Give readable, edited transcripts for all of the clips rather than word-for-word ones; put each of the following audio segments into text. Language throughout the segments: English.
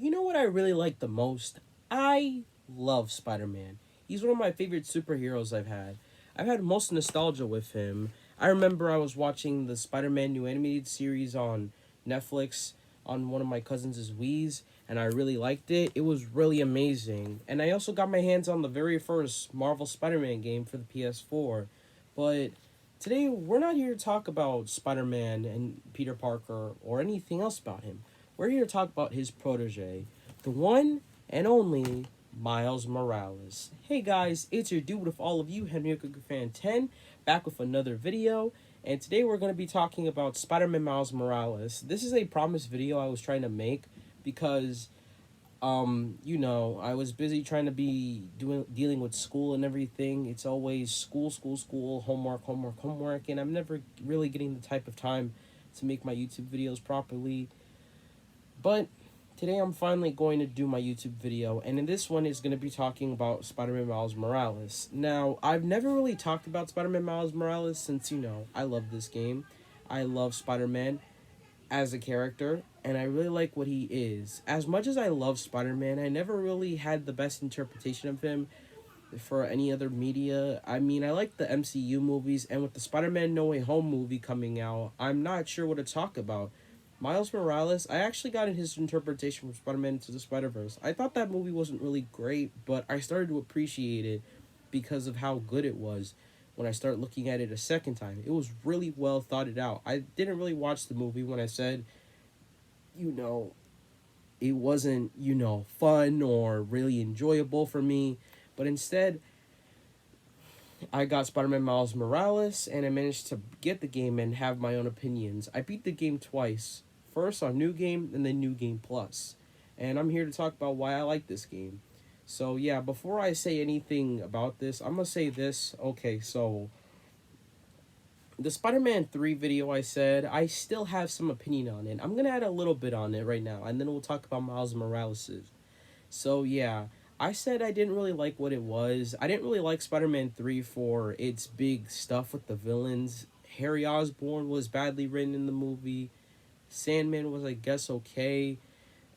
You know what I really like the most? I love Spider-Man. He's one of my favorite superheroes I've had. I've had most nostalgia with him. I remember I was watching the Spider-Man new animated series on Netflix on one of my cousins' Wii's, and I really liked it. It was really amazing. And I also got my hands on the very first Marvel Spider-Man game for the PS4. But today we're not here to talk about Spider-Man and Peter Parker or anything else about him. We're here to talk about his protege, the one and only Miles Morales. Hey guys, it's your dude with all of you, Henry Fan 10, back with another video. And today we're going to be talking about Spider-Man Miles Morales. This is a promise video I was trying to make because I was busy trying to be dealing with school and everything. It's always school, homework, and I'm never really getting the type of time to make my YouTube videos properly. But today I'm finally going to do my YouTube video, and in this one is going to be talking about Spider-Man Miles Morales. Now, I've never really talked about Spider-Man Miles Morales since, I love this game. I love Spider-Man as a character, and I really like what he is. As much as I love Spider-Man, I never really had the best interpretation of him for any other media. I mean, I like the MCU movies, and with the Spider-Man No Way Home movie coming out, I'm not sure what to talk about. Miles Morales, I actually got in his interpretation from Spider-Man Into the Spider-Verse. I thought that movie wasn't really great, but I started to appreciate it because of how good it was when I started looking at it a second time. It was really well thought it out. I didn't really watch the movie when I said, you know, it wasn't, fun or really enjoyable for me, but instead I got Spider-Man Miles Morales, and I managed to get the game and have my own opinions. I beat the game twice. First on New Game, and then New Game Plus. And I'm here to talk about why I like this game. So yeah, before I say anything about this, I'm gonna say this. Okay, so the Spider-Man 3 video I said, I still have some opinion on it. I'm gonna add a little bit on it right now, and then we'll talk about Miles Morales'. So yeah, I said I didn't really like what it was. I didn't really like Spider-Man 3 for its big stuff with the villains. Harry Osborn was badly written in the movie. Sandman was, I guess, okay.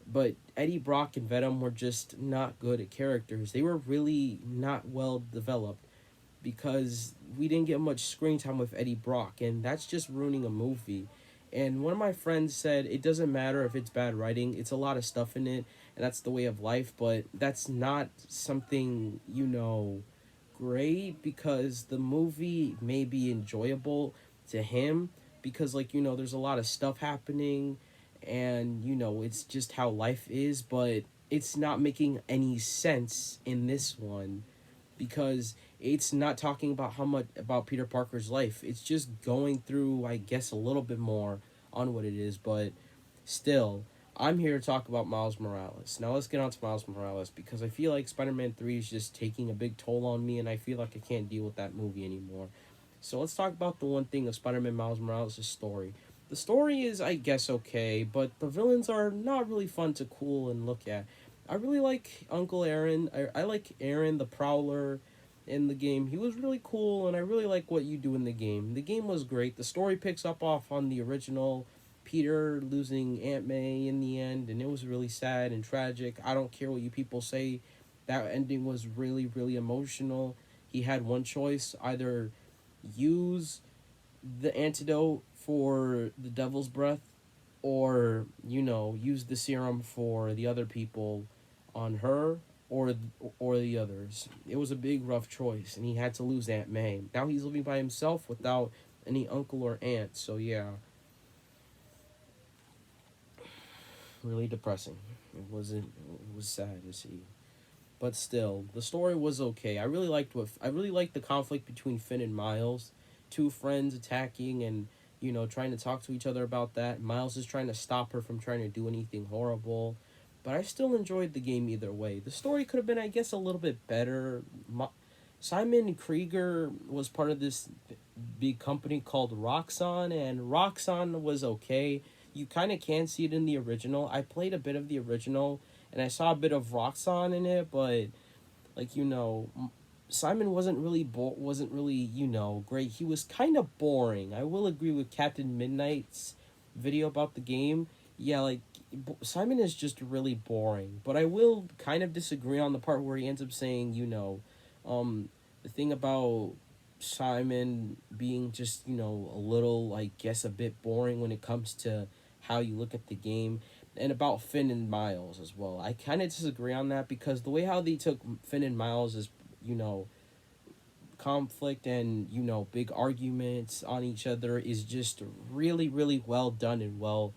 But Eddie Brock and Venom were just not good at characters. They were really not well developed because we didn't get much screen time with Eddie Brock, and that's just ruining a movie. And one of my friends said it doesn't matter if it's bad writing, it's a lot of stuff in it, and that's the way of life, but that's not something, great because the movie may be enjoyable to him because, there's a lot of stuff happening and, it's just how life is, but it's not making any sense in this one because it's not talking about how much about Peter Parker's life. It's just going through, I guess, a little bit more on what it is, but still, I'm here to talk about Miles Morales. Now let's get on to Miles Morales because I feel like Spider-Man 3 is just taking a big toll on me and I feel like I can't deal with that movie anymore. So let's talk about the one thing of Spider-Man Miles Morales' story. The story is, I guess, okay, but the villains are not really fun to cool and look at. I really like Uncle Aaron. I like Aaron the Prowler in the game. He was really cool, and I really like what you do in the game. The game was great. The story picks up off on the original. Peter losing Aunt May in the end, and it was really sad and tragic. I don't care what you people say. That ending was really, really emotional. He had one choice: either use the antidote for the devil's breath or use the serum for the other people on her or the others. It was a big rough choice and he had to lose Aunt May. Now he's living by himself without any uncle or aunt. So yeah, really depressing. It was sad to see. But still, the story was okay. I really liked the conflict between Finn and Miles, two friends attacking and trying to talk to each other about that. Miles is trying to stop her from trying to do anything horrible, but I still enjoyed the game either way. The story could have been, I guess, a little bit better. Simon Krieger was part of this big company called Roxxon, and Roxxon was okay. You kind of can see it in the original. I played a bit of the original, and I saw a bit of Roxxon in it, but like Simon wasn't really great. He was kind of boring. I will agree with Captain Midnight's video about the game. Yeah, like Simon is just really boring. But I will kind of disagree on the part where he ends up saying, the thing about Simon being just, a little, I guess, a bit boring when it comes to how you look at the game, and about Finn and Miles as well. I kind of disagree on that because the way how they took Finn and Miles is, you know, conflict and, big arguments on each other is just really, really well done and well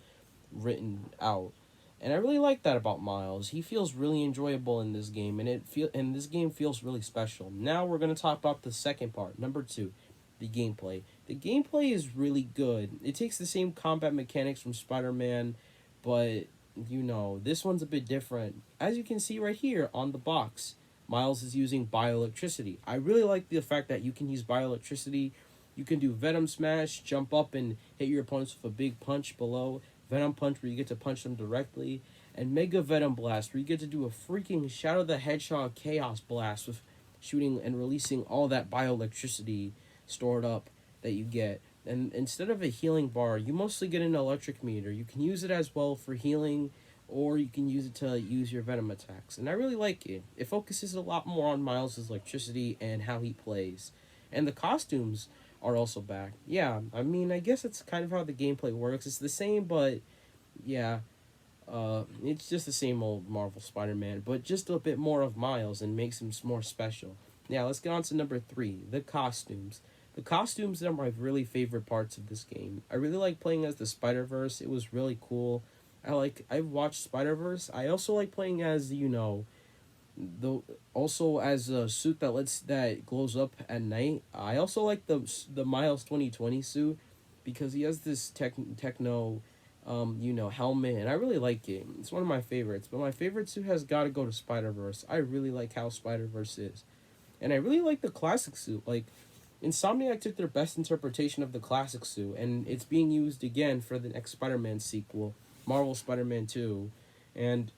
written out. And I really like that about Miles. He feels really enjoyable in this game, and this game feels really special. Now we're gonna talk about the second part, number 2, the gameplay. The gameplay is really good. It takes the same combat mechanics from Spider-Man, but this one's a bit different. As you can see right here on the box, Miles is using bioelectricity. I really like the fact that you can use bioelectricity. You can do Venom Smash, jump up and hit your opponents with a big punch below. Venom Punch, where you get to punch them directly. And Mega Venom Blast, where you get to do a freaking Shadow the Hedgehog Chaos Blast with shooting and releasing all that bioelectricity stored up that you get. And instead of a healing bar, you mostly get an electric meter. You can use it as well for healing, or you can use it to use your Venom attacks. And I really like it. It focuses a lot more on Miles' electricity and how he plays. And the costumes are also back. Yeah, I mean, I guess it's kind of how the gameplay works. It's the same, but yeah, it's just the same old Marvel Spider-Man, but just a bit more of Miles and makes him more special. Now, let's get on to number 3, the costumes. The costumes are my really favorite parts of this game. I really like playing as the Spider-Verse. It was really cool. I've watched Spider-Verse. I also like playing as, also as a suit that glows up at night. I also like the Miles 2020 suit because he has this techno helmet, and I really like it. It's one of my favorites. But my favorite suit has got to go to Spider-Verse. I really like how Spider-Verse is. And I really like the classic suit. Like, Insomniac took their best interpretation of the classic suit, and it's being used again for the next Spider-Man sequel, Marvel Spider-Man 2. And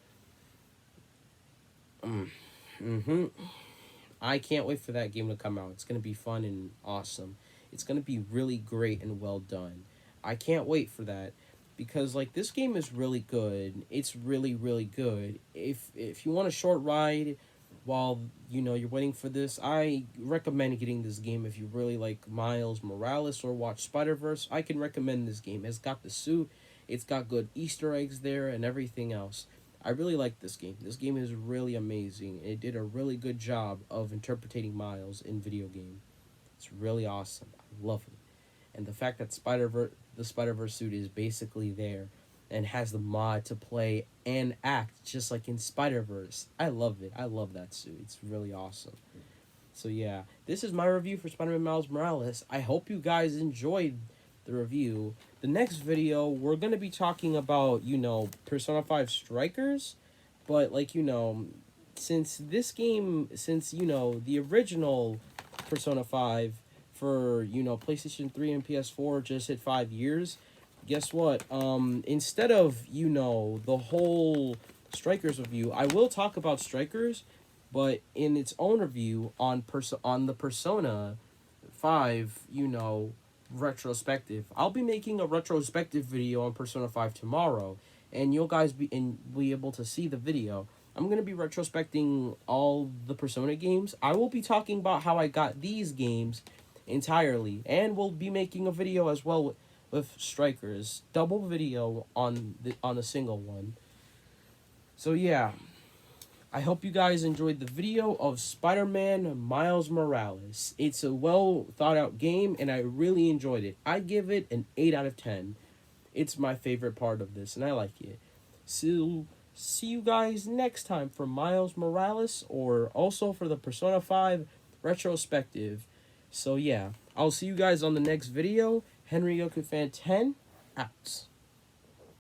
I can't wait for that game to come out. It's going to be fun and awesome. It's going to be really great and well done. I can't wait for that because this game is really good. It's really, really good. If you want a short ride while you're waiting for this, I recommend getting this game. If you really like Miles Morales or watch Spider-Verse, I can recommend this game. It's got the suit, it's got good Easter eggs there and everything else. I really like this game. This game is really amazing. It did a really good job of interpreting Miles in video game. It's really awesome. I love it. And the fact that the Spider-Verse suit is basically there and has the mod to play and act just like in Spider-Verse. I love it. I love that suit. It's really awesome. So yeah, this is my review for Spider-Man Miles Morales. I hope you guys enjoyed the review. The next video, we're going to be talking about, Persona 5 Strikers. But, since the original Persona 5 for, PlayStation 3 and PS4 just hit 5 years, guess what? Instead of, the whole Strikers review, I will talk about Strikers, but in its own review on the Persona 5, retrospective. I'll be making a retrospective video on Persona 5 tomorrow, and you'll guys be able to see the video. I'm going to be retrospecting all the Persona games. I will be talking about how I got these games entirely, and we'll be making a video as well with Strikers, double video on a single one. So yeah, I hope you guys enjoyed the video of Spider-Man Miles Morales. It's a well thought out game, and I really enjoyed it. I give it an 8 out of 10. It's my favorite part of this, and I like it. So see you guys next time for Miles Morales, or also for the Persona 5 retrospective. So yeah, I'll see you guys on the next video. Henry Yoku Fan 10 out.